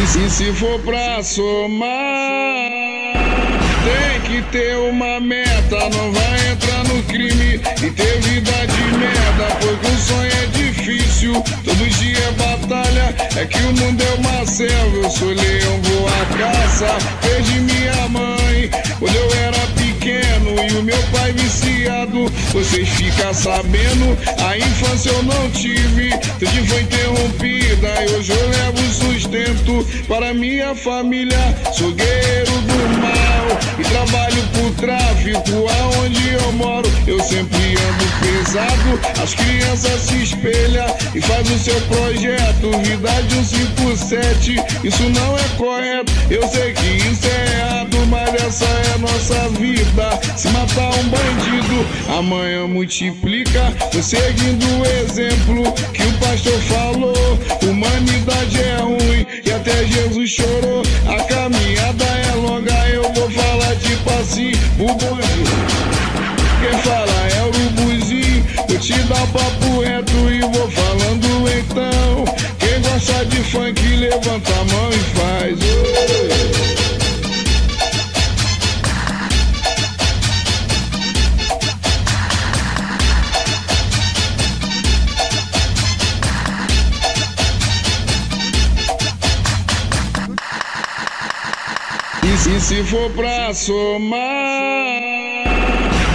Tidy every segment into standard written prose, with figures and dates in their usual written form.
E se for pra somar, tem que ter uma meta. Não vai entrar no crime e ter vida de merda, porque o sonho é difícil, todo dia é batalha. É que o mundo é uma selva, eu sou leão, vou à caça. Perdi minha mãe quando eu era pequeno e o meu pai viciado. Vocês ficam sabendo, a infância eu não tive, tudo foi interrompida e hoje eu levo sustento para minha família. Sou guerreiro do mal e trabalho por tráfico aonde eu moro. Eu sempre ando pesado, as crianças se espelham e faz o seu projeto, vida de um 57. Isso não é correto, eu sei que isso é errado, mas essa é a nossa vida. Se matar um bandido, amanhã multiplica. Tô seguindo o exemplo que o pastor falou. Humanidade é ruim e até Jesus chorou. A caminhada é longa, eu vou falar tipo assim, o bonde. Quem fala é o urubuzinho, vou te dar papo reto e vou falando então. Quem gosta de funk levanta a mão e faz. E se for pra somar,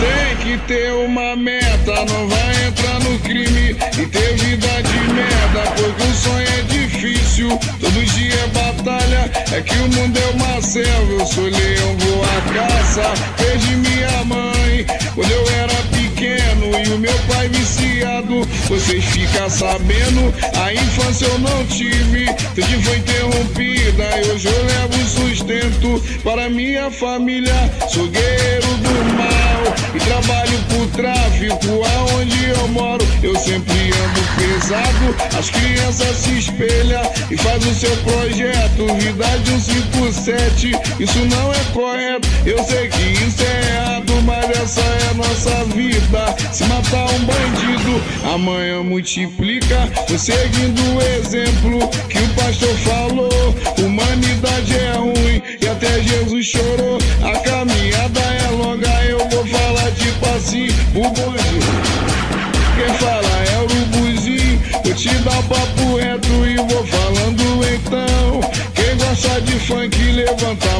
tem que ter uma meta. Não vai entrar no crime e ter vida de merda, porque o sonho é difícil, todo dia é batalha. É que o mundo é uma selva, eu sou leão, vou à caça. Perdi minha mãe quando eu era pequeno e o meu pai viciado. Vocês ficam sabendo, a infância eu não tive, tudo foi interrompida e hoje eu levo sustento para minha família. Sou guerreiro do mal e trabalho por tráfico aonde eu moro. Eu sempre ando pesado, as crianças se espelham e faz o seu projeto, vida de um 57. Isso não é correto, eu sei que isso é errado, mas essa é a nossa vida. Se matar um bandido, amanhã multiplica. Tô seguindo o exemplo que o pastor falou. Humanidade é ruim e até Jesus chorou. A caminhada é longa, eu vou falar tipo assim, o bonde. Quem fala é o urubuzinho, vou te dar papo reto e vou falando então. Quem gosta de funk levanta